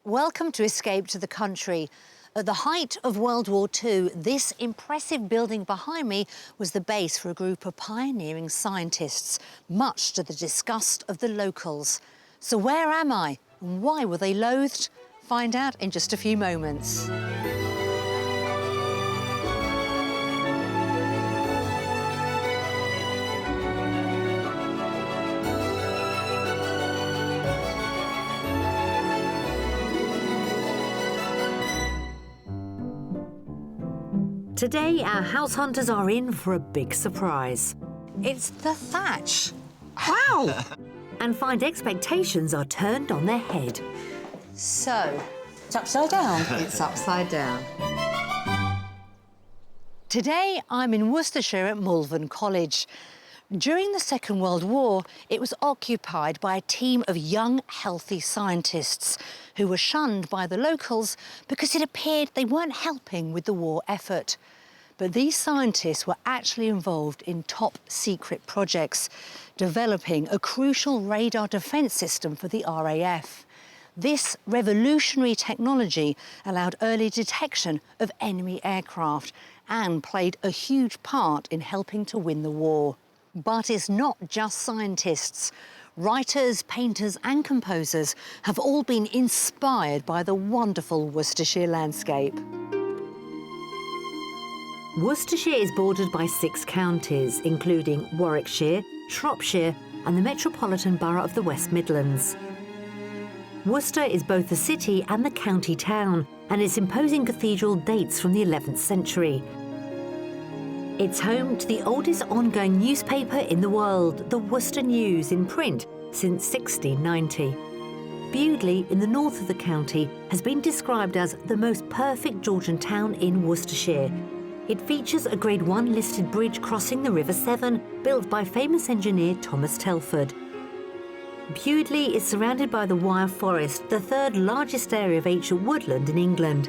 Welcome to Escape to the Country. At the height of World War II, this impressive building behind me was the base for a group of pioneering scientists, much to the disgust of the locals. So where am I, and why were they loathed? Find out in just a few moments. Today, our house hunters are in for a big surprise. It's the thatch. Wow! And find expectations are turned on their head. So, It's upside down. it's upside down. Today, I'm in Worcestershire at Mulvin College. During the Second World War, it was occupied by a team of young, healthy scientists who were shunned by the locals because it appeared they weren't helping with the war effort. But these scientists were actually involved in top-secret projects, developing a crucial radar defence system for the RAF. This revolutionary technology allowed early detection of enemy aircraft and played a huge part in helping to win the war. But it's not just scientists. Writers, painters and composers have all been inspired by the wonderful Worcestershire landscape. Worcestershire is bordered by 6 counties, including Warwickshire, Shropshire and the metropolitan borough of the West Midlands. Worcester is both the city and the county town, and its imposing cathedral dates from the 11th century. It's home to the oldest ongoing newspaper in the world, the Worcester News, in print since 1690. Bewdley, in the north of the county, has been described as the most perfect Georgian town in Worcestershire. It features a Grade 1 listed bridge crossing the River Severn, built by famous engineer Thomas Telford. Bewdley is surrounded by the Wyre Forest, the 3rd largest area of ancient woodland in England.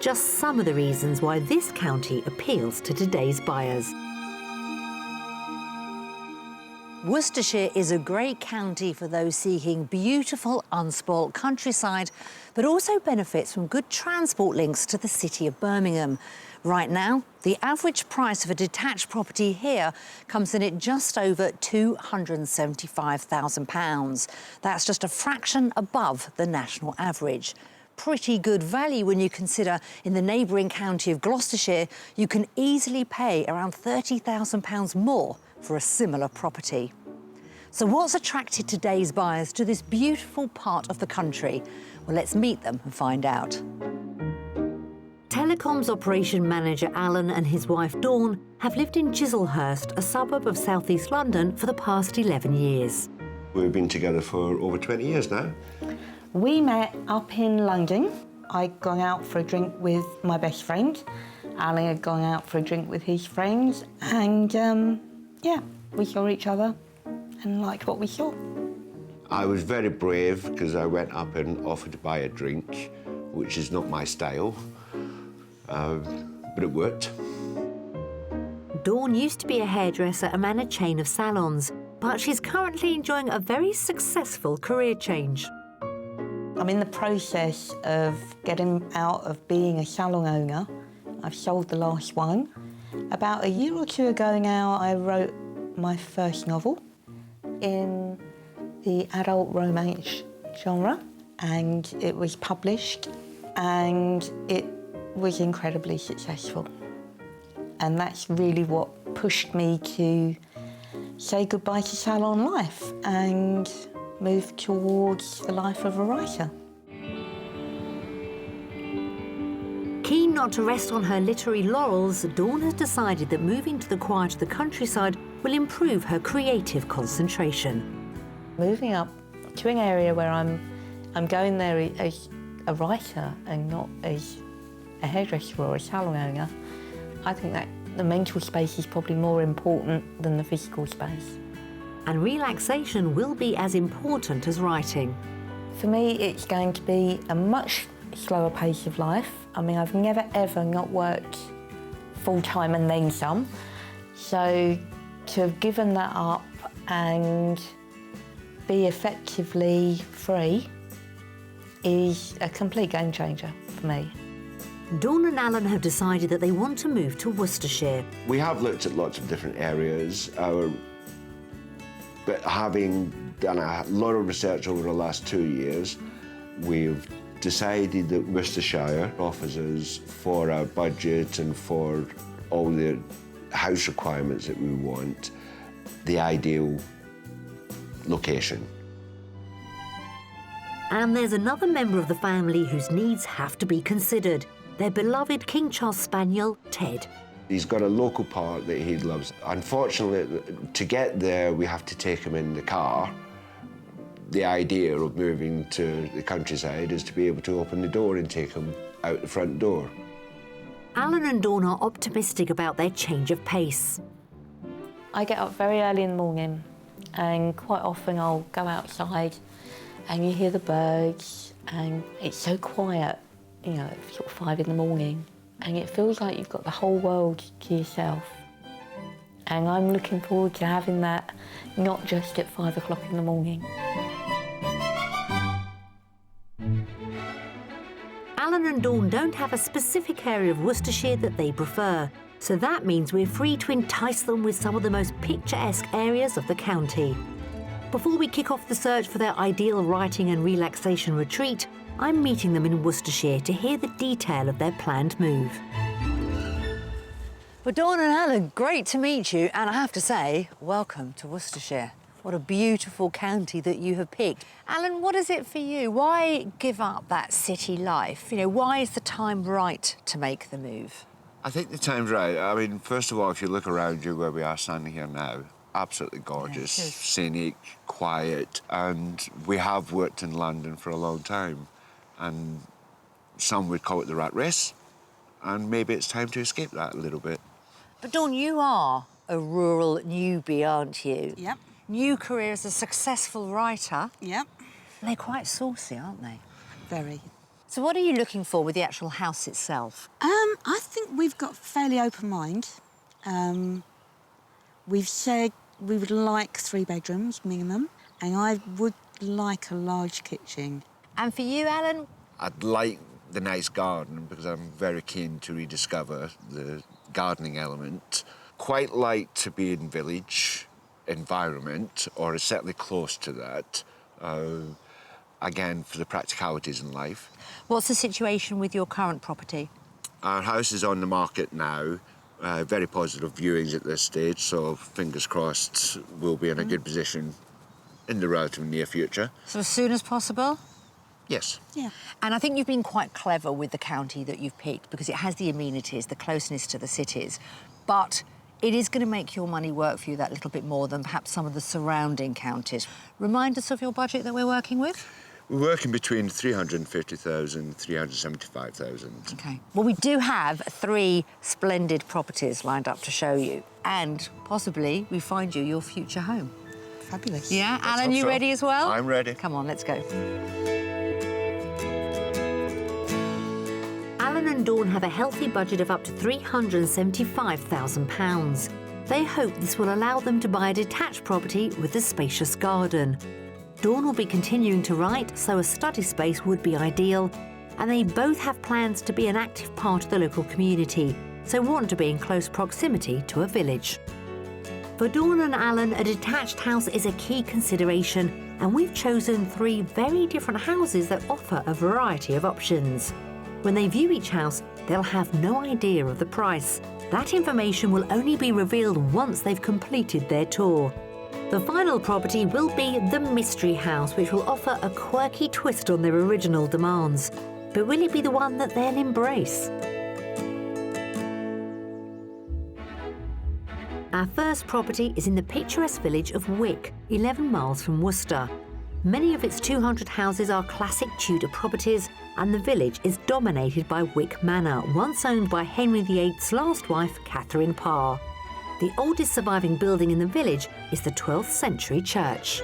Just some of the reasons why this county appeals to today's buyers. Worcestershire is a great county for those seeking beautiful, unspoilt countryside, but also benefits from good transport links to the city of Birmingham. Right now, the average price of a detached property here comes in at just over £275,000. That's just a fraction above the national average. Pretty good value when you consider in the neighbouring county of Gloucestershire, you can easily pay around £30,000 more for a similar property. So what's attracted today's buyers to this beautiful part of the country? Well, let's meet them and find out. Telecoms operation manager Alan and his wife Dawn have lived in Chislehurst, a suburb of southeast London, for the past 11 years. We've been together for over 20 years now. We met up in London. I'd gone out for a drink with my best friend. Alan had gone out for a drink with his friends. And, yeah, we saw each other and liked what we saw. I was very brave because I went up and offered to buy a drink, which is not my style, but it worked. Dawn used to be a hairdresser and ran a chain of salons, but she's currently enjoying a very successful career change. I'm in the process of getting out of being a salon owner. I've sold the last one. About a year or 2 ago now, I wrote my first novel in the adult romance genre, and it was published, and it was incredibly successful. And that's really what pushed me to say goodbye to salon life and move towards the life of a writer. Keen not to rest on her literary laurels, Dawn has decided that moving to the quiet of the countryside will improve her creative concentration. Moving up to an area where I'm going there as a writer and not as a hairdresser or a salon owner, I think that the mental space is probably more important than the physical space. And relaxation will be as important as writing. For me, it's going to be a much slower pace of life. I mean, I've never, ever not worked full-time and then some. So to have given that up and be effectively free is a complete game changer for me. Dawn and Alan have decided that they want to move to Worcestershire. We have looked at lots of different areas, but having done a lot of research over the last 2 years, we've decided that Worcestershire offers us, for our budget and for all the house requirements that we want, the ideal location. And there's another member of the family whose needs have to be considered. Their beloved King Charles Spaniel, Ted. He's got a local park that he loves. Unfortunately, to get there, we have to take him in the car. The idea of moving to the countryside is to be able to open the door and take him out the front door. Alan and Dawn are optimistic about their change of pace. I get up very early in the morning and quite often I'll go outside and you hear the birds and it's so quiet, you know, it's sort of 5 in the morning and it feels like you've got the whole world to yourself. And I'm looking forward to having that, not just at 5 o'clock in the morning. Alan and Dawn don't have a specific area of Worcestershire that they prefer, so that means we're free to entice them with some of the most picturesque areas of the county. Before we kick off the search for their ideal writing and relaxation retreat, I'm meeting them in Worcestershire to hear the detail of their planned move. Well, Dawn and Alan, great to meet you, and I have to say, welcome to Worcestershire. What a beautiful county that you have picked. Alan, what is it for you? Why give up that city life? You know, why is the time right to make the move? I think the time's right. I mean, first of all, if you look around you where we are standing here now, absolutely gorgeous, Yeah, it is. scenic, quiet, and we have worked in London for a long time, and some would call it the rat race, and maybe it's time to escape that a little bit. But Dawn, you are a rural newbie, aren't you? Yep. New career as a successful writer. Yep. And they're quite saucy, aren't they? Very. So what are you looking for with the actual house itself? I think we've got a fairly open mind. We've said we would like 3 bedrooms minimum, and I would like a large kitchen. And for you, Alan? I'd like the nice garden because I'm very keen to rediscover the gardening element. Quite like to be in village environment, or certainly close to that, again, for the practicalities in life. What's the situation with your current property? Our house is on the market now, very positive viewings at this stage, so fingers crossed we'll be in a good position in the relatively near future. So as soon as possible? Yes. Yeah. And I think you've been quite clever with the county that you've picked because it has the amenities, the closeness to the cities, but it is going to make your money work for you that little bit more than perhaps some of the surrounding counties. Remind us of your budget that we're working with. We're working between 350,000 and 375,000. OK. Well, we do have 3 splendid properties lined up to show you, and possibly we find you your future home. Fabulous. Yeah? Let's Alan, hope you so. ready as well? I'm ready. Come on, let's go. Alan and Dawn have a healthy budget of up to £375,000. They hope this will allow them to buy a detached property with a spacious garden. Dawn will be continuing to write, so a study space would be ideal, and they both have plans to be an active part of the local community, so want to be in close proximity to a village. For Dawn and Alan, a detached house is a key consideration, and we've chosen 3 very different houses that offer a variety of options. When they view each house, they'll have no idea of the price. That information will only be revealed once they've completed their tour. The final property will be the mystery house, which will offer a quirky twist on their original demands. But will it be the one that they'll embrace? Our first property is in the picturesque village of Wick, 11 miles from Worcester. Many of its 200 houses are classic Tudor properties, and the village is dominated by Wick Manor, once owned by Henry VIII's last wife, Catherine Parr. The oldest surviving building in the village is the 12th century church.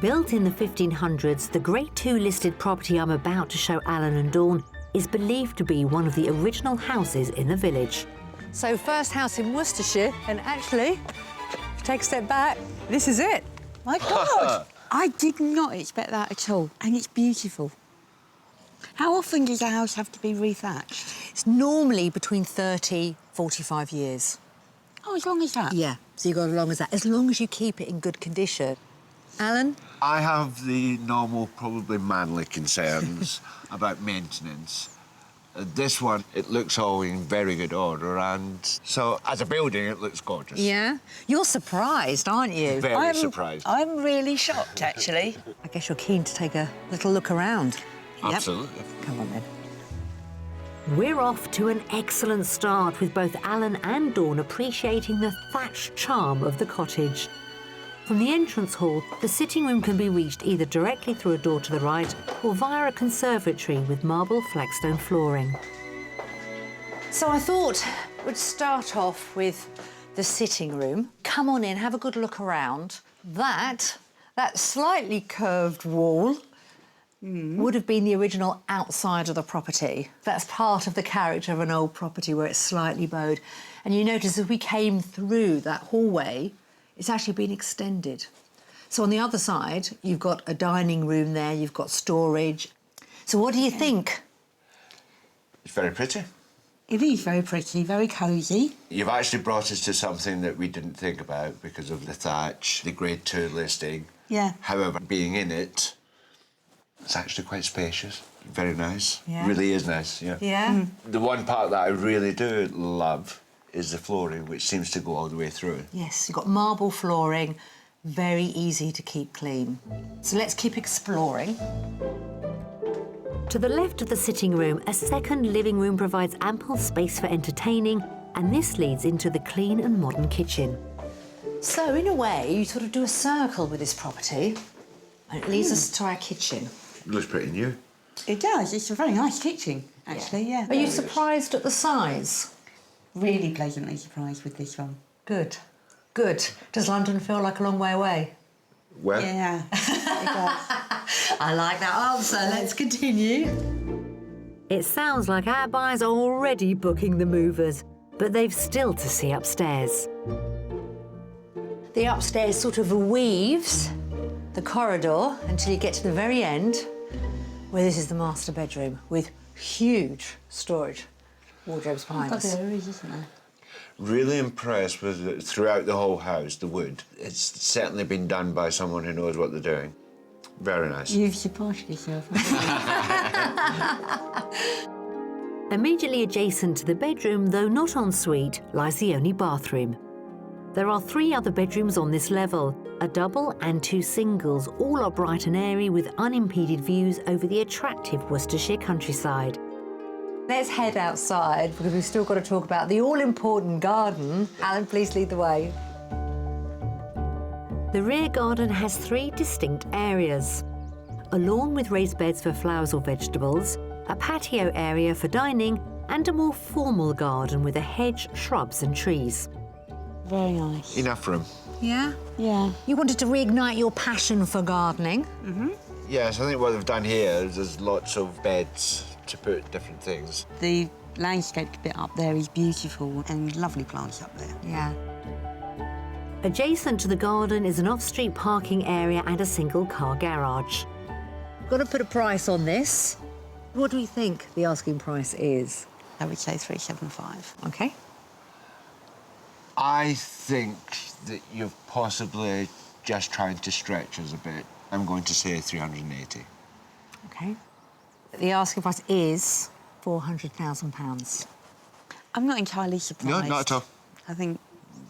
Built in the 1500s, the Grade 2 listed property I'm about to show Alan and Dawn is believed to be one of the original houses in the village. So first house in Worcestershire, and actually, take a step back, this is it. My God! I did not expect that at all, and it's beautiful. How often does a house have to be rethatched? It's normally between 30, 45 years. Oh, as long as that? Yeah, so you go as long as that, as long as you keep it in good condition. Alan? I have the normal, probably manly concerns about maintenance. This one, it looks all in very good order, and so as a building, it looks gorgeous. Yeah? You're surprised, aren't you? Very surprised. I'm really shocked, actually. I guess you're keen to take a little look around. Absolutely. Come on then. We're off to an excellent start with both Alan and Dawn appreciating the thatched charm of the cottage. From the entrance hall, the sitting room can be reached either directly through a door to the right or via a conservatory with marble flagstone flooring. So I thought we'd start off with the sitting room. Come on in, have a good look around. That slightly curved wall would have been the original outside of the property. That's part of the character of an old property where it's slightly bowed. And you notice as we came through that hallway, it's actually been extended. So on the other side, you've got a dining room there, you've got storage. So what do you think? It's very pretty. It is very pretty, very cosy. You've actually brought us to something that we didn't think about because of the thatch, the Grade 2 listing. Yeah. However, being in it, it's actually quite spacious. Very nice. Yeah. Really is nice, yeah. Yeah? The one part that I really do love is the flooring, which seems to go all the way through. Yes, you've got marble flooring, very easy to keep clean. So let's keep exploring. To the left of the sitting room, a second living room provides ample space for entertaining, and this leads into the clean and modern kitchen. So in a way, you sort of do a circle with this property, and it leads us to our kitchen. It looks pretty new. It does. It's a very nice kitchen, actually, yeah. Are you surprised at the size? Really pleasantly surprised with this one. Good. Good. Does London feel like a long way away? Well, Yeah, it does. I like that answer. Let's continue. It sounds like our buyers are already booking the movers, but they've still to see upstairs. The upstairs sort of weaves the corridor until you get to the very end, where this is the master bedroom with huge storage wardrobes behind God, us. there is, isn't there? really impressed with it throughout the whole house, the wood. It's certainly been done by someone who knows what they're doing. Very nice. You've surpassed yourself. Immediately adjacent to the bedroom, though not en suite, lies the only bathroom. There are 3 other bedrooms on this level, a double and 2 singles, all are bright and airy with unimpeded views over the attractive Worcestershire countryside. Let's head outside because we've still got to talk about the all-important garden. Alan, please lead the way. The rear garden has 3 distinct areas. A lawn with raised beds for flowers or vegetables, a patio area for dining, and a more formal garden with a hedge, shrubs and trees. Very nice. Enough room. Yeah? Yeah. You wanted to reignite your passion for gardening. Yes, I think what they've done here is there's lots of beds to put different things. The landscaped bit up there is beautiful and lovely plants up there. Yeah. Adjacent to the garden is an off-street parking area and a single car garage. Got to put a price on this. What do we think the asking price is? I would say 375. OK. I think that you're possibly just trying to stretch us a bit. I'm going to say 380. OK. The asking price is £400,000. I'm not entirely surprised. No, not at all. I think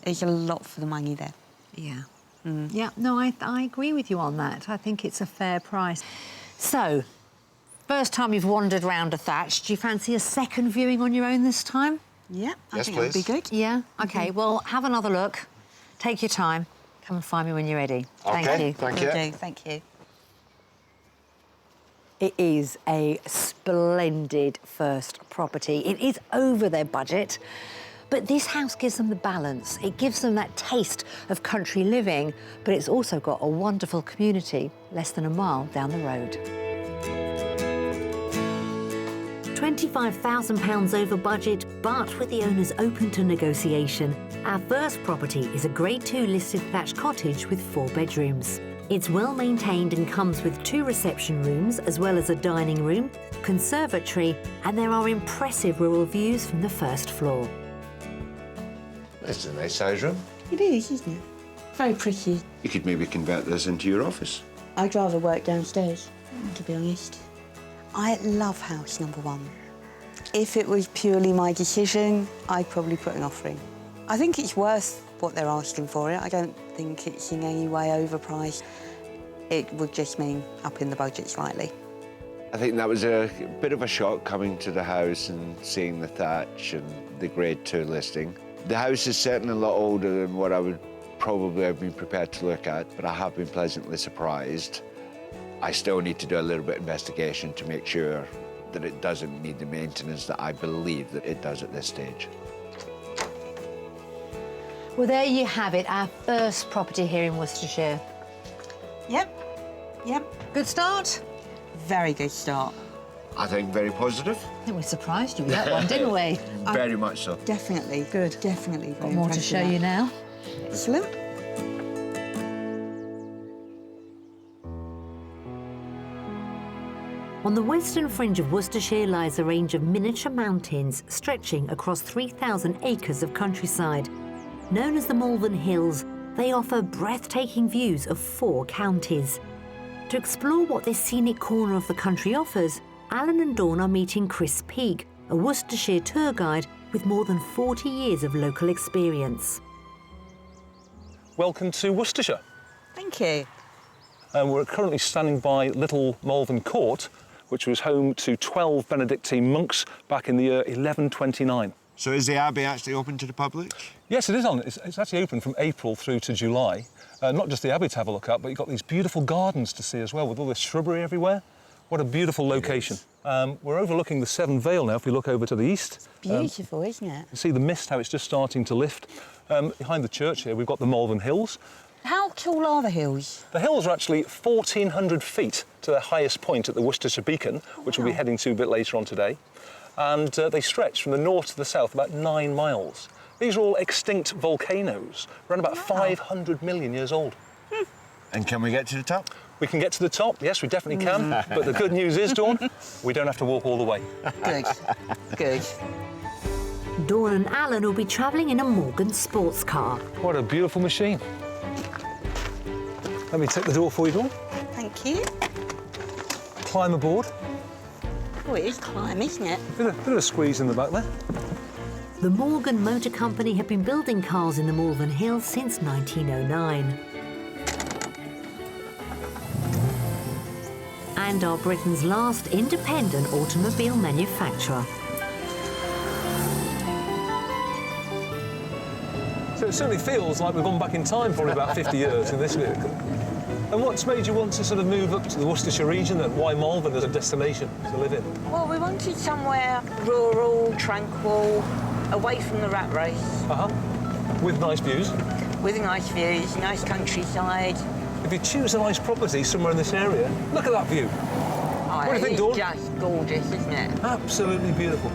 it's a lot for the money there. Yeah. Yeah, no, I agree with you on that. I think it's a fair price. So, first time you've wandered round a thatch, do you fancy a second viewing on your own this time? Yeah, I Yes, think that'd be please. good. Yeah? OK, well, have another look. Take your time. Come and find me when you're ready. Thank OK, you. thank Will you. do, thank you. It is a splendid first property. It is over their budget, but this house gives them the balance. It gives them that taste of country living, but it's also got a wonderful community less than a mile down the road. £25,000 over budget, but with the owners open to negotiation. Our first property is a Grade 2 listed thatched cottage with 4 bedrooms. It's well maintained and comes with 2 reception rooms as well as a dining room, conservatory, and there are impressive rural views from the first floor. That's a nice size room. It is, isn't it? Very pretty. You could maybe convert this into your office. I'd rather work downstairs, to be honest. I love house number 1. If it was purely my decision, I'd probably put an offer in. I think it's worth what they're asking for it. I don't think it's in any way overpriced. It would just mean upping the budget slightly. I think that was a bit of a shock coming to the house and seeing the thatch and the Grade 2 listing. The house is certainly a lot older than what I would probably have been prepared to look at, but I have been pleasantly surprised. I still need to do a little bit of investigation to make sure that it doesn't need the maintenance that I believe that it does at this stage. Well, there you have it, our first property here in Worcestershire. Yep. Good start? Very good start. I think very positive. I think we surprised you with that one, didn't we? Very much so. Definitely. Good. Definitely very Got more to impressed show with you that. now. Excellent. On the western fringe of Worcestershire lies a range of miniature mountains stretching across 3,000 acres of countryside. Known as the Molvin Hills, they offer breathtaking views of 4 counties. To explore what this scenic corner of the country offers, Alan and Dawn are meeting Chris Peake, a Worcestershire tour guide with more than 40 years of local experience. Welcome to Worcestershire. Thank you. We're currently standing by Little Mulvin Court, which was home to 12 Benedictine monks back in the year 1129. So is the Abbey actually open to the public? Yes, it is on. It's actually open from April through to July. Not just the Abbey to have a look at, but you've got these beautiful gardens to see as well, with all this shrubbery everywhere. What a beautiful location. We're overlooking the Severn Vale now, if we look over to the east. Beautiful, isn't it? You see the mist, how it's just starting to lift. Behind the church here, we've got the Molvin Hills. How tall are the hills? The hills are actually 1,400 feet to their highest point at the Worcestershire Beacon, which we'll be heading to a bit later on today. And they stretch from the north to the south about 9 miles. These are all extinct volcanoes, around about 500 million years old. And can we get to the top? We can get to the top, yes, we definitely can. But the good news is, Dawn, we don't have to walk all the way. Good. Good. Dawn and Alan will be travelling in a Morgan sports car. What a beautiful machine. Let me take the door for you, Dawn. Thank you. Climb aboard. Oh, it is climb, isn't it? Bit of a squeeze in the back there. The Morgan Motor Company have been building cars in the Molvin Hills since 1909. And are Britain's last independent automobile manufacturer. So it certainly feels like we've gone back in time probably about 50 years in this vehicle. And what's made you want to sort of move up to the Worcestershire region then? Why Mulvin as a destination to live in? Well, we wanted somewhere rural, tranquil, away from the rat race, With nice views. with nice views, nice countryside. If you choose a nice property somewhere in this area, look at that view. Oh, What do you think, Dawn? It's just gorgeous, isn't it? Absolutely beautiful.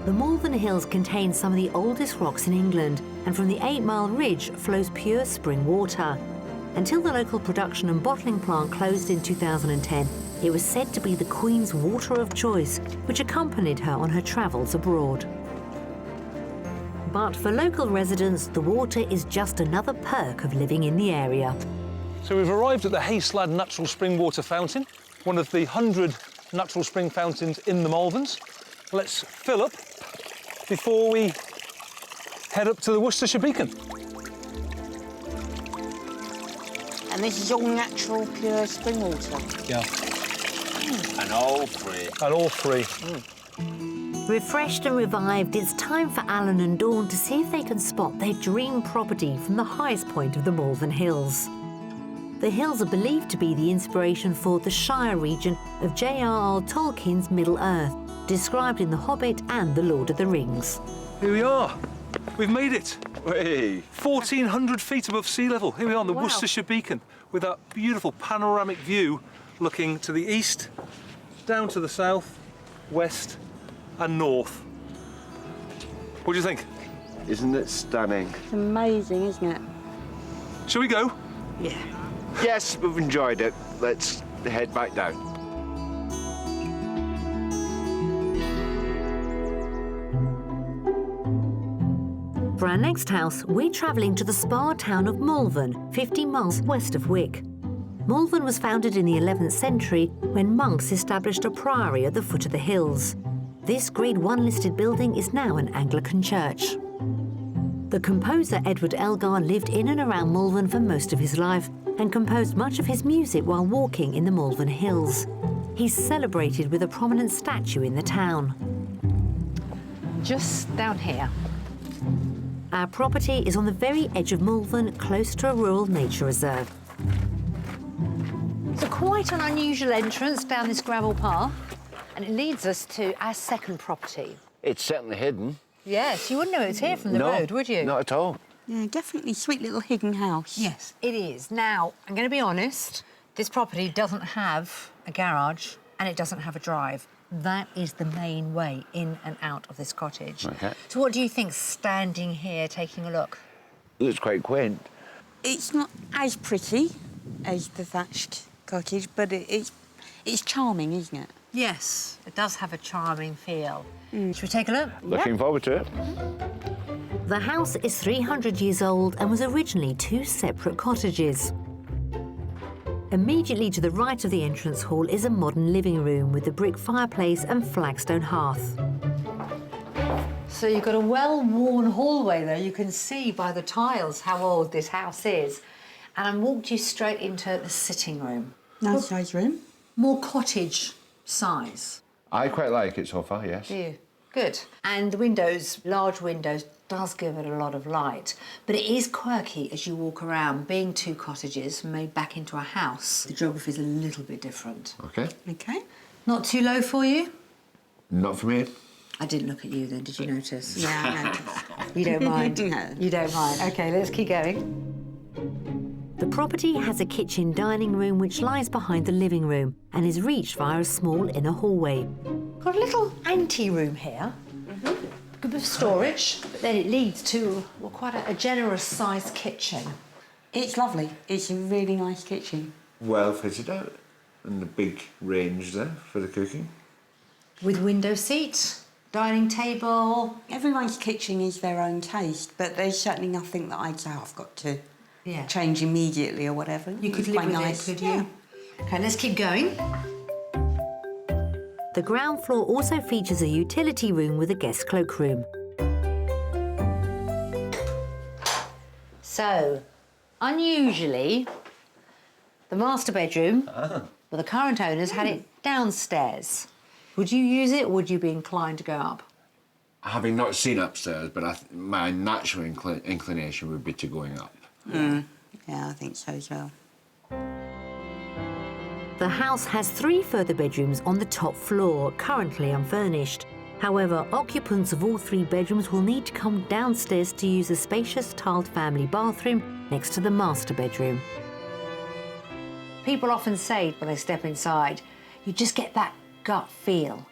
The Molvin Hills contain some of the oldest rocks in England, and from the 8 Mile Ridge flows pure spring water. Until the local production and bottling plant closed in 2010, it was said to be the Queen's water of choice, which accompanied her on her travels abroad. But for local residents, the water is just another perk of living in the area. So we've arrived at the Hayslad Natural Spring Water Fountain, one of the 100 natural spring fountains in the Mulvins. Let's fill up before we head up to the Worcestershire Beacon. And this is all natural, pure spring water. Yeah. And all free. And all free. Refreshed and revived, it's time for Alan and Dawn to see if they can spot their dream property from the highest point of the Molvin Hills. The hills are believed to be the inspiration for the Shire region of J.R.R. Tolkien's Middle-earth, described in The Hobbit and The Lord of the Rings. Here we are. We've made it. Hey. 1,400 feet above sea level. Here we are on the Worcestershire Beacon with that beautiful panoramic view looking to the east, down to the south, west and north. What do you think? Isn't it stunning? It's amazing, isn't it? Shall we go? Yeah. Yes, we've enjoyed it. Let's head back down. For our next house, we're travelling to the spa town of Mulvin, 50 miles west of Wick. Mulvin was founded in the 11th century when monks established a priory at the foot of the hills. This Grade 1 listed building is now an Anglican church. The composer Edward Elgar lived in and around Mulvin for most of his life and composed much of his music while walking in the Molvin Hills. He's celebrated with a prominent statue in the town. Just down here. Our property is on the very edge of Mulvin, close to a rural nature reserve. So quite an unusual entrance down this gravel path, and it leads us to our second property. It's certainly hidden. Yes, you wouldn't know it's here from the road, would you? Not at all. Yeah, definitely sweet little hidden house. Yes, it is. Now, I'm going to be honest, this property doesn't have a garage and it doesn't have a drive. That is the main way in and out of this cottage. Okay. So what do you think standing here, taking a look? It looks quite quaint. It's not as pretty as the thatched cottage, but it's charming, isn't it? Yes, it does have a charming feel. Should we take a look? Looking forward to it. The house is 300 years old and was originally 2 separate cottages. Immediately to the right of the entrance hall is a modern living room with a brick fireplace and flagstone hearth. So you've got a well-worn hallway there. You can see by the tiles how old this house is. And I walked you straight into the sitting room. Nice size room. More cottage size. I quite like it so far, yes. Do you? Good. And the windows, large windows, does give it a lot of light. But it is quirky as you walk around. Being 2 cottages made back into a house, the geography is a little bit different. Okay. Okay. Not too low for you? Not for me. I didn't look at you then, did you notice? Yeah, I noticed. You don't mind? No. You don't mind. OK, let's keep going. The property has a kitchen dining room which lies behind the living room and is reached via a small inner hallway. Got a little ante-room here. Good bit of storage, but then it leads to quite a generous-sized kitchen. It's lovely. It's a really nice kitchen. Well fitted out. And the big range there for the cooking. With window seat, dining table. Everyone's kitchen is their own taste, but there's certainly nothing that I'd say I've got to Yeah. change immediately or whatever. You could It's live quite with nice. it, could you? Yeah. OK, let's keep going. The ground floor also features a utility room with a guest cloakroom. So, unusually, the master bedroom, well, the current owners had it downstairs. Would you use it, or would you be inclined to go up? Having not seen upstairs, but my natural inclination would be to going up. Yeah, I think so as well. The house has 3 further bedrooms on the top floor, currently unfurnished. However, occupants of all 3 bedrooms will need to come downstairs to use a spacious tiled family bathroom next to the master bedroom. People often say when they step inside, you just get that gut feel.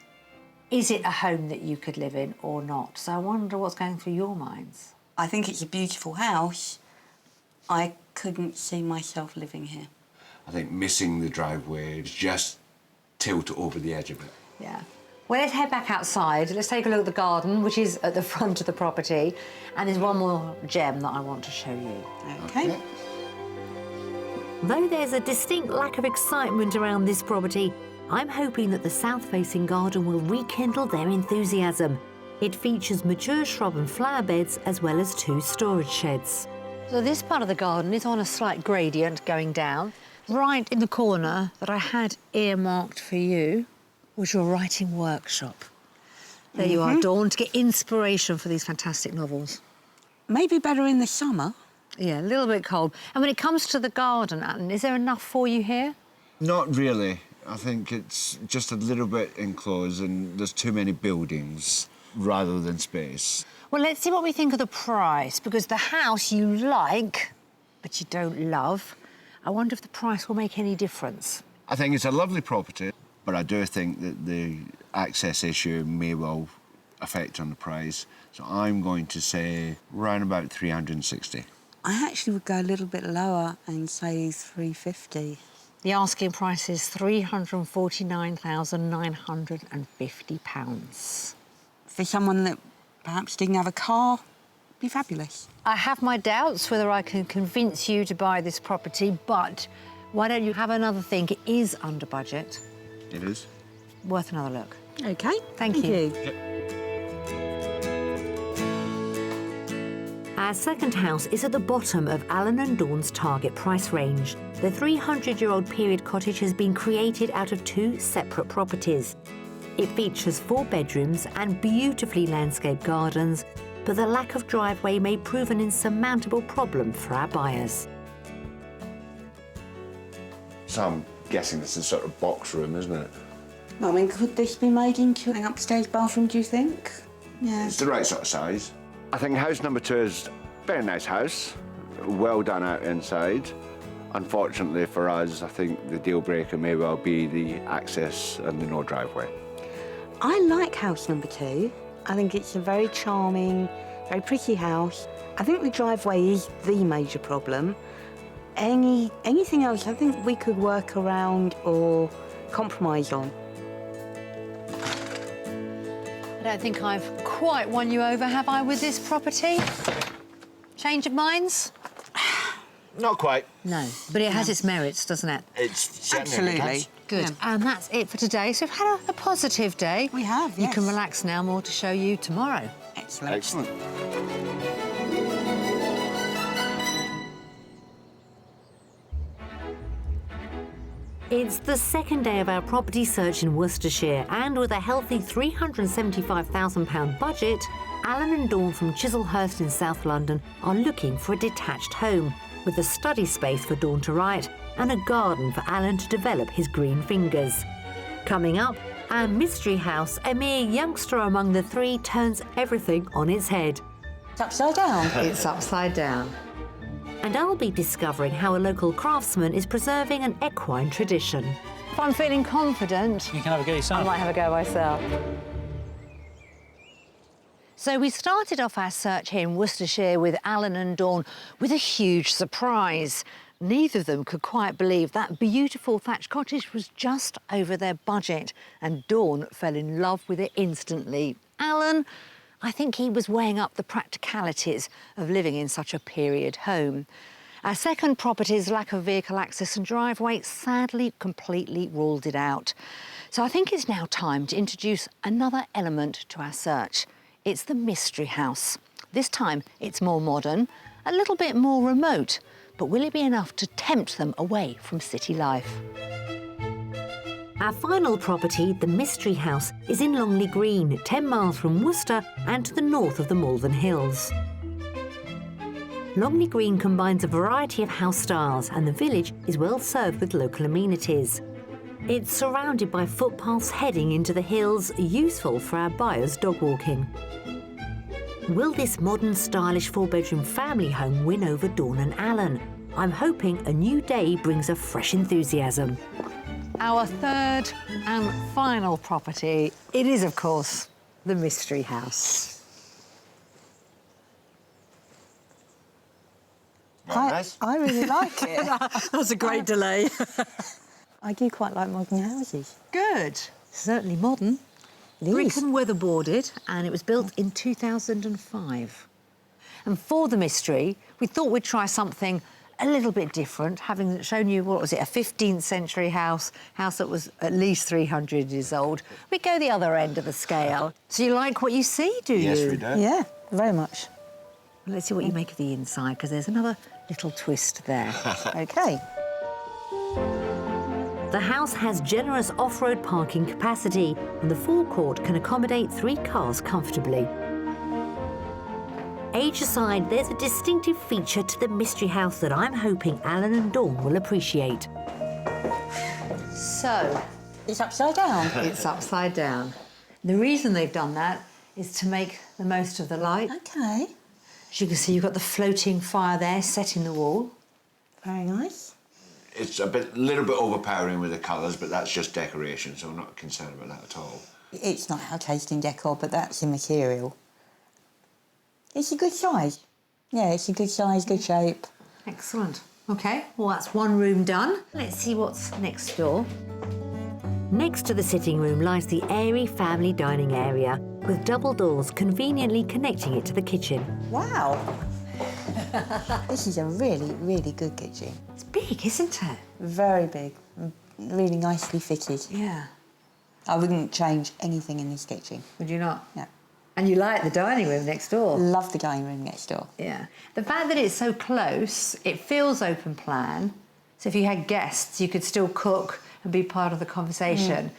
Is it a home that you could live in or not? So I wonder what's going through your minds. I think it's a beautiful house. I couldn't see myself living here. I think missing the driveway is just tilt over the edge of it. Yeah. Well, let's head back outside. Let's take a look at the garden, which is at the front of the property. And there's one more gem that I want to show you. Okay. Though there's a distinct lack of excitement around this property, I'm hoping that the south-facing garden will rekindle their enthusiasm. It features mature shrub and flower beds as well as 2 storage sheds. So this part of the garden is on a slight gradient going down. Right in the corner that I had earmarked for you was your writing workshop. There you are, Dawn, to get inspiration for these fantastic novels. Maybe better in the summer. Yeah, a little bit cold. And when it comes to the garden, Alan, is there enough for you here? Not really. I think it's just a little bit enclosed and there's too many buildings rather than space. Well, let's see what we think of the price, because the house you like, but you don't love, I wonder if the price will make any difference. I think it's a lovely property, but I do think that the access issue may well affect on the price. So I'm going to say round about 360. I actually would go a little bit lower and say 350. The asking price is £349,950. For someone that perhaps didn't have a car, be fabulous. I have my doubts whether I can convince you to buy this property, but why don't you have another think? It is under budget. It is. Worth another look. OK. Thank you. Our second house is at the bottom of Alan and Dawn's target price range. The 300-year-old period cottage has been created out of 2 separate properties. It features 4 bedrooms and beautifully landscaped gardens, but the lack of driveway may prove an insurmountable problem for our buyers. So I'm guessing this is sort of box room, isn't it? I mean, could this be made into an upstairs bathroom, do you think? Yeah. It's the right sort of size. I think house number 2 is a very nice house, well done out inside. Unfortunately for us, I think the deal breaker may well be the access and the no driveway. I like house number 2. I think it's a very charming, very pretty house. I think the driveway is the major problem. Anything else, I think we could work around or compromise on. I don't think I've quite won you over, have I, with this property? Change of minds? Not quite. No, but it has its merits, doesn't it? It's Absolutely. Good. Yeah. And that's it for today. So we've had a positive day. We have, You yes. can relax now, more to show you tomorrow. Excellent. Excellent. It's the second day of our property search in Worcestershire, and with a healthy £375,000 budget, Alan and Dawn from Chislehurst in South London are looking for a detached home, with a study space for Dawn to write and a garden for Alan to develop his green fingers. Coming up, our mystery house, a mere youngster among the 3, turns everything on its head. It's upside down. It's upside down. And I'll be discovering how a local craftsman is preserving an equine tradition. If I'm feeling confident, You can have a go yourself. I might have a go myself. So we started off our search here in Worcestershire with Alan and Dawn with a huge surprise. Neither of them could quite believe that beautiful thatched cottage was just over their budget, and Dawn fell in love with it instantly. Alan, I think he was weighing up the practicalities of living in such a period home. Our second property's lack of vehicle access and driveway sadly completely ruled it out. So I think it's now time to introduce another element to our search. It's the mystery house. This time it's more modern, a little bit more remote, but will it be enough to tempt them away from city life? Our final property, the Mystery House, is in Longley Green, 10 miles from Worcester and to the north of the Molvin Hills. Longley Green combines a variety of house styles, and the village is well served with local amenities. It's surrounded by footpaths heading into the hills, useful for our buyers dog walking. Will this modern, stylish 4-bedroom family home win over Dawn and Alan? I'm hoping a new day brings a fresh enthusiasm. Our third and final property, it is, of course, the mystery house. Nice. I really like it. That was a great delay. I do quite like modern houses. Good. Certainly modern. Brick and weatherboarded, and it was built in 2005. And for the mystery, we thought we'd try something a little bit different, having shown you, what was it, a 15th century house that was at least 300 years old. We go the other end of the scale. So you like what you see, do you? Yes, we do. Yeah, very much. Well, let's see what you make of the inside, because there's another little twist there. OK. The house has generous off-road parking capacity, and the forecourt can accommodate 3 cars comfortably. Age aside, there's a distinctive feature to the mystery house that I'm hoping Alan and Dawn will appreciate. So, It's upside down. it's upside down. The reason they've done that is to make the most of the light. OK. As you can see, you've got the floating fire there set in the wall. Very nice. It's a little bit overpowering with the colours, but that's just decoration, so I'm not concerned about that at all. It's not our taste in decor, but that's the material. It's a good size. Yeah, it's a good size, good shape. Excellent. OK, well, that's one room done. Let's see what's next door. Next to the sitting room lies the airy family dining area, with double doors conveniently connecting it to the kitchen. Wow. This is a really, really good kitchen. It's big, isn't it? Very big, really nicely fitted. Yeah. I wouldn't change anything in this kitchen. Would you not? No. And you like the dining room next door? Love the dining room next door. Yeah. The fact that it's so close, it feels open plan. So if you had guests, you could still cook and be part of the conversation.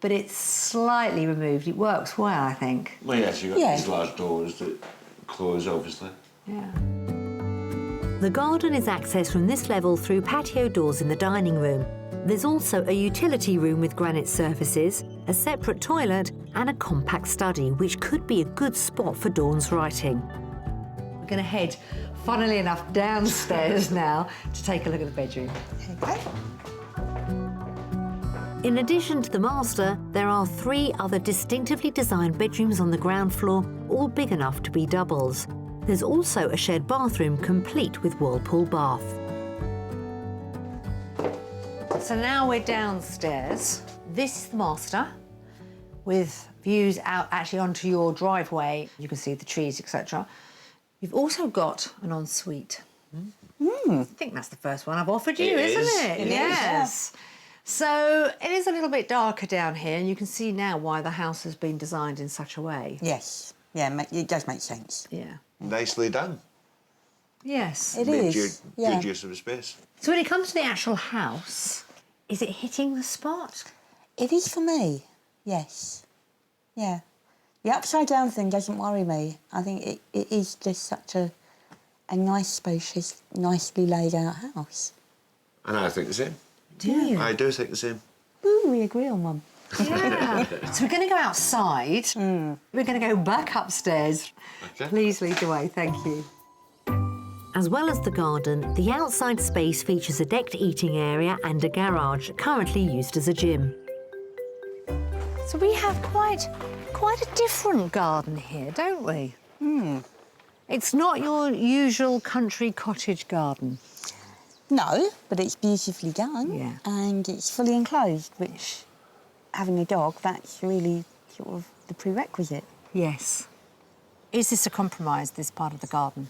But it's slightly removed. It works well, I think. Well, yes, you've got these large doors that close, obviously. Yeah. The garden is accessed from this level through patio doors in the dining room. There's also a utility room with granite surfaces, a separate toilet and a compact study, which could be a good spot for Dawn's writing. We're going to head, funnily enough, downstairs now to take a look at the bedroom. Okay. In addition to the master, there are 3 other distinctively designed bedrooms on the ground floor, all big enough to be doubles. There's also a shared bathroom complete with whirlpool bath. So now we're downstairs. This is the master with views out actually onto your driveway. You can see the trees, etc. You've also got an ensuite. I think that's the first one I've offered you, isn't it? It is. Yes. So it is a little bit darker down here, and you can see now why the house has been designed in such a way. Yes. Yeah, it does make sense. Yeah. Nicely done. Yes. It Made is. good use of the space. So when it comes to the actual house, is it hitting the spot? It is for me, yes. Yeah. The upside down thing doesn't worry me. I think it is just such a nice, spacious, nicely laid out house. And I think the same. Do you? I do think the same. Ooh, we agree on one. Yeah. So we're going to go outside. We're going to go back upstairs. Okay. Please lead the way, thank you. As well as the garden, the outside space features a decked eating area and a garage, currently used as a gym. So we have quite a different garden here, don't we? It's not your usual country cottage garden. No, but it's beautifully done. Yeah. And it's fully enclosed, which, having a dog, that's really sort of the prerequisite. Yes. Is this a compromise, this part of the garden?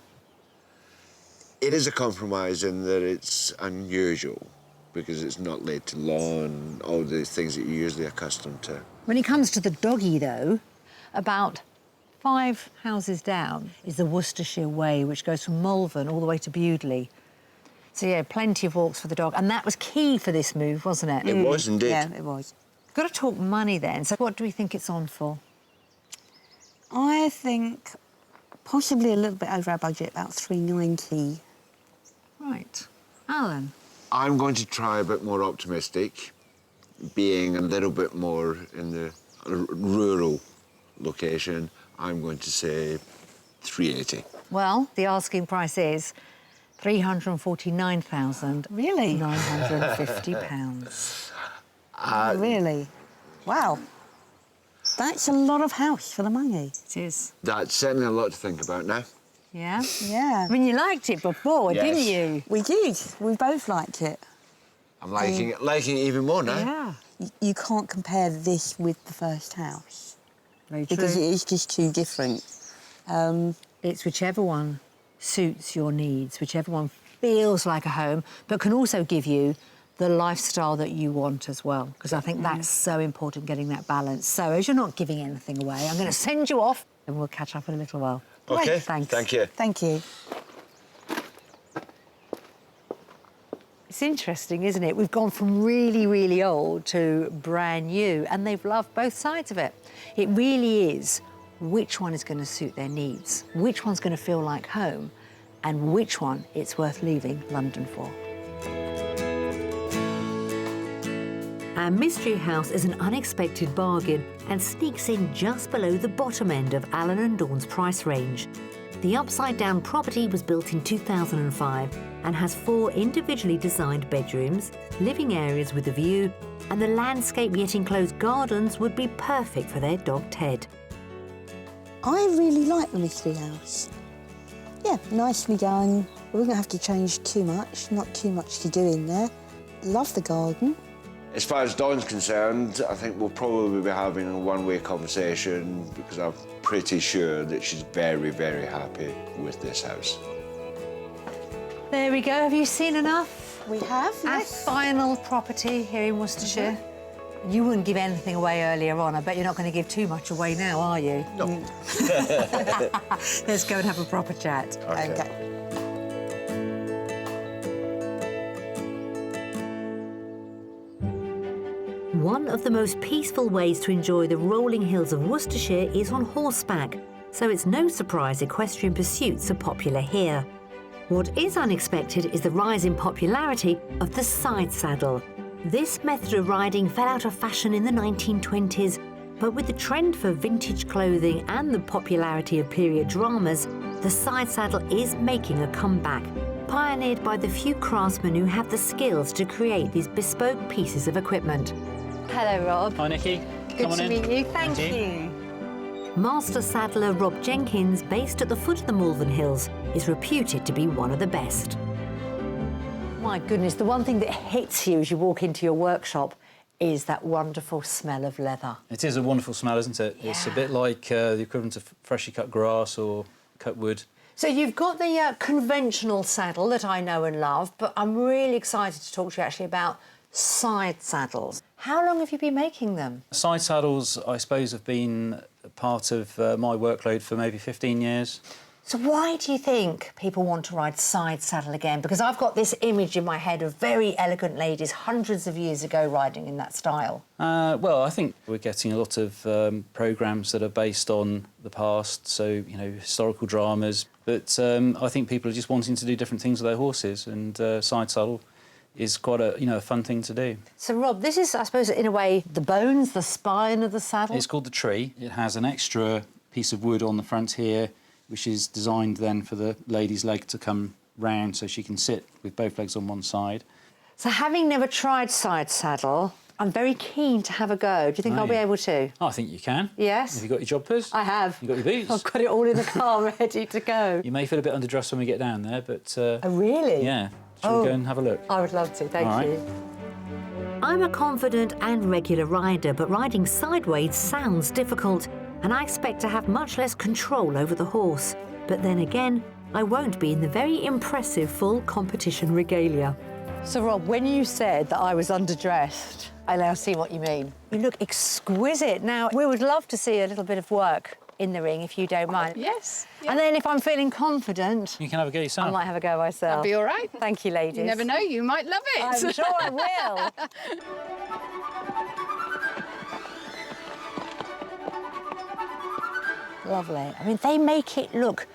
It is a compromise in that it's unusual because it's not laid to lawn, all the things that you're usually accustomed to. When it comes to the doggy, though, about 5 houses down is the Worcestershire Way, which goes from Mulvin all the way to Bewdley. So, yeah, plenty of walks for the dog. And that was key for this move, wasn't it? It was indeed. Yeah, it was. Got to talk money then. So what do we think it's on for? I think possibly a little bit over our budget, about $390. Right. Alan? I'm going to try a bit more optimistic, being a little bit more in the rural location. I'm going to say 380. Well, the asking price is £349,950. Really? Really? Wow. That's a lot of house for the money. It is. That's certainly a lot to think about now. Yeah? Yeah. I mean, you liked it before, Yes. didn't you? We did. We both liked it. I'm liking it even more now. Yeah. You can't compare this with the first house Very because true. it is just too different. It's whichever one suits your needs, whichever one feels like a home, but can also give you the lifestyle that you want as well, because I think that's so important, getting that balance. So as you're not giving anything away, I'm going to send you off and we'll catch up in a little while. Okay, Right, thanks. thank you. Thank you. It's interesting, isn't it? We've gone from really, really old to brand new, and they've loved both sides of it. It really is which one is going to suit their needs, which one's going to feel like home, and which one it's worth leaving London for. Our mystery house is an unexpected bargain and sneaks in just below the bottom end of Alan and Dawn's price range. The upside-down property was built in 2005 and has 4 individually designed bedrooms, living areas with a view, and the landscape yet enclosed gardens would be perfect for their dog Ted. I really like the mystery house. Yeah, nicely done. We wouldn't have to change too much, not too much to do in there. Love the garden. As far as Dawn's concerned, I think we'll probably be having a one-way conversation because I'm pretty sure that she's very, very happy with this house. There we go. Have you seen enough? We have, Our yes. final property here in Worcestershire. You wouldn't give anything away earlier on. I bet you're not going to give too much away now, are you? No. Let's go and have a proper chat. Okay. One of the most peaceful ways to enjoy the rolling hills of Worcestershire is on horseback, so it's no surprise equestrian pursuits are popular here. What is unexpected is the rise in popularity of the side saddle. This method of riding fell out of fashion in the 1920s, but with the trend for vintage clothing and the popularity of period dramas, the side saddle is making a comeback, pioneered by the few craftsmen who have the skills to create these bespoke pieces of equipment. Hello, Rob. Hi, Nikki. Good Come on to in. meet you. Thank Thank you. you. Master saddler Rob Jenkins, based at the foot of the Molvin Hills, is reputed to be one of the best. My goodness, the one thing that hits you as you walk into your workshop is that wonderful smell of leather. It is a wonderful smell, isn't it? Yeah. It's a bit like the equivalent of freshly cut grass or cut wood. So you've got the conventional saddle that I know and love, but I'm really excited to talk to you actually about side saddles. How long have you been making them? Side saddles, I suppose, have been part of my workload for maybe 15 years. So why do you think people want to ride side saddle again? Because I've got this image in my head of very elegant ladies hundreds of years ago riding in that style. Well, I think we're getting a lot of programmes that are based on the past, so, you know, historical dramas. But I think people are just wanting to do different things with their horses, and side saddle is quite a, you know, a fun thing to do. So, Rob, this is, I suppose, in a way, the bones, the spine of the saddle? It's called the tree. It has an extra piece of wood on the front here, which is designed then for the lady's leg to come round so she can sit with both legs on one side. So, having never tried side saddle, I'm very keen to have a go. Do you think Oh, I'll be yeah. able to? I think you can. Yes? Have you got your jobbers? I have. You got your boots? I've got it all in the car ready to go. You may feel a bit underdressed when we get down there, but Oh, really? yeah. Shall we go and have a look? I would love to, thank All right. you. I'm a confident and regular rider, but riding sideways sounds difficult, and I expect to have much less control over the horse. But then again, I won't be in the very impressive full competition regalia. So, Rob, when you said that I was underdressed, I now see what you mean. You look exquisite. Now, we would love to see a little bit of work in the ring, if you don't mind. Yes. Yeah. And then if I'm feeling confident, You can have a go yourself. I might have a go myself. That'll be all right. Thank you, ladies. You never know, you might love it. I'm sure I will. Lovely. I mean, they make it look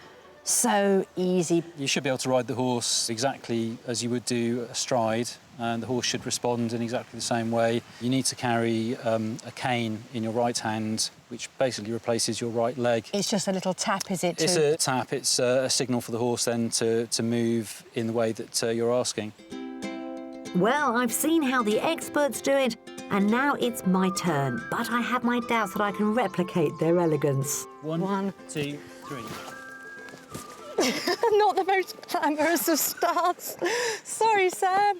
so easy. You should be able to ride the horse exactly as you would do a stride, and the horse should respond in exactly the same way. You need to carry a cane in your right hand, which basically replaces your right leg. It's just a little tap, is it? It's a tap, it's a signal for the horse then to move in the way that you're asking. Well, I've seen how the experts do it, and now it's my turn. But I have my doubts that I can replicate their elegance. One, two, three. Not the most glamorous of starts. Sorry, Sam.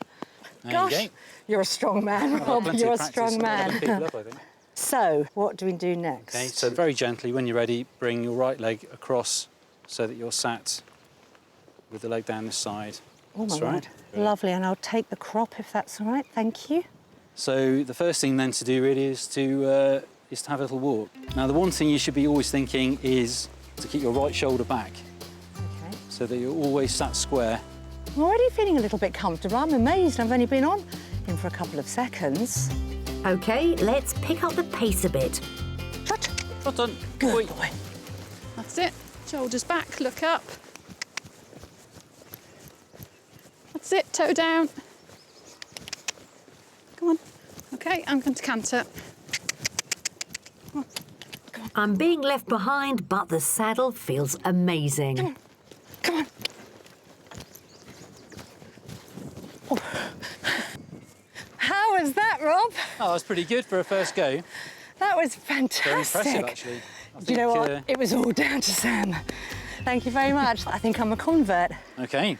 There Gosh, you go. you're a strong man, I've got Rob. plenty You're a of practice. strong I've got man. people up, I think. So, what do we do next? Okay, so very gently, when you're ready, bring your right leg across so that you're sat with the leg down this side. Oh, my That's word. right. Lovely, and I'll take the crop if that's all right. Thank you. So the first thing then to do really is to have a little walk. Now the one thing you should be always thinking is to keep your right shoulder back Okay. so that you're always sat square. I'm already feeling a little bit comfortable. I'm amazed. I've only been on him for a couple of seconds. OK, let's pick up the pace a bit. Trot. Trot on. Good Oi. boy. That's it. Shoulders back, look up. That's it, toe down. Come on. OK, I'm going to canter. I'm being left behind, but the saddle feels amazing. Come on. How was that, Rob? Oh, that's pretty good for a first go. That was Very fantastic. impressive, actually. I Do you know think, what? It was all down to Sam. Thank you very much. I think I'm a convert. OK.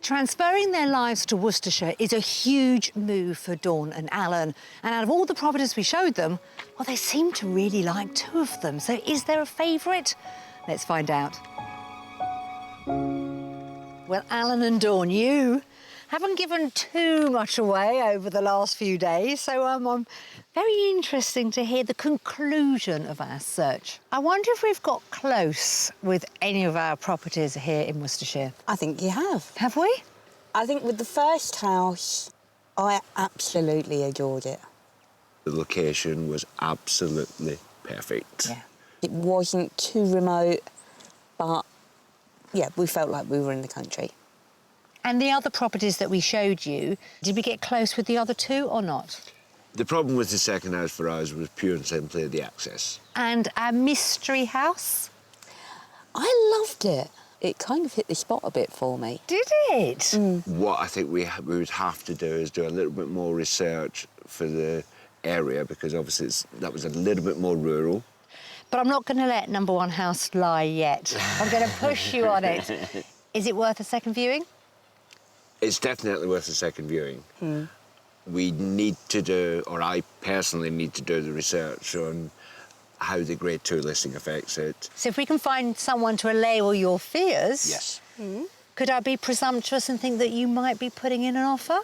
Transferring their lives to Worcestershire is a huge move for Dawn and Alan. And out of all the properties we showed them, well, they seem to really like two of them. So is there a favourite? Let's find out. Well, Alan and Dawn, you haven't given too much away over the last few days, so I'm very interesting to hear the conclusion of our search. I wonder if we've got close with any of our properties here in Worcestershire. I think you have. Have we? I think with the first house, I absolutely adored it. The location was absolutely perfect. Yeah. It wasn't too remote, but yeah, we felt like we were in the country. And the other properties that we showed you, did we get close with the other two or not? The problem with the second house for us was pure and simply the access. And our mystery house? I loved it. It kind of hit the spot a bit for me. Did it? What I think we would have to do is do a little bit more research for the area, because obviously that was a little bit more rural. But I'm not going to let number one house lie yet. I'm going to push you on it. Is it worth a second viewing? It's definitely worth a second viewing. We need to do, or I personally need to do the research on how the Grade 2 listing affects it. So if we can find someone to allay all your fears... Yes. Could I be presumptuous and think that you might be putting in an offer?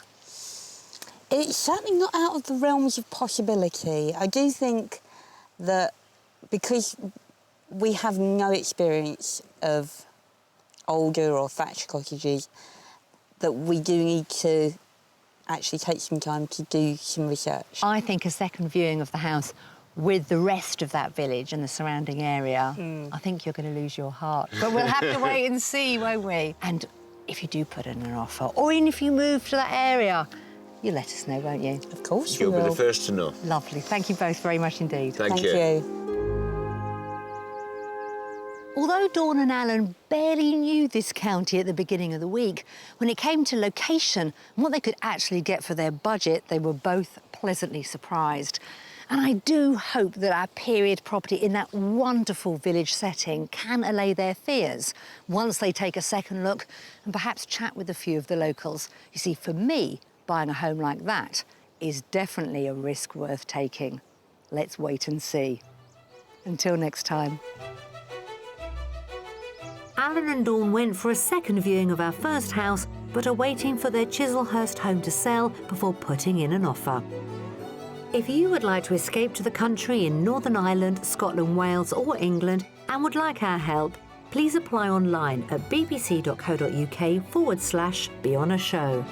It's certainly not out of the realms of possibility. I do think that because we have no experience of older or thatched cottages, that we do need to actually take some time to do some research. I think a second viewing of the house with the rest of that village and the surrounding area, I think you're going to lose your heart. But we'll have to wait and see, won't we? And if you do put in an offer, or even if you move to that area, you let us know, won't you? Of course we You'll be will. the first to know. Lovely. Thank you both very much indeed. Thank Thank you. Although Dawn and Alan barely knew this county at the beginning of the week, when it came to location and what they could actually get for their budget, they were both pleasantly surprised. And I do hope that our period property in that wonderful village setting can allay their fears once they take a second look and perhaps chat with a few of the locals. You see, for me, buying a home like that is definitely a risk worth taking. Let's wait and see. Until next time. Alan and Dawn went for a second viewing of our first house, but are waiting for their Chislehurst home to sell before putting in an offer. If you would like to escape to the country in Northern Ireland, Scotland, Wales or England and would like our help, please apply online at bbc.co.uk/beonashow.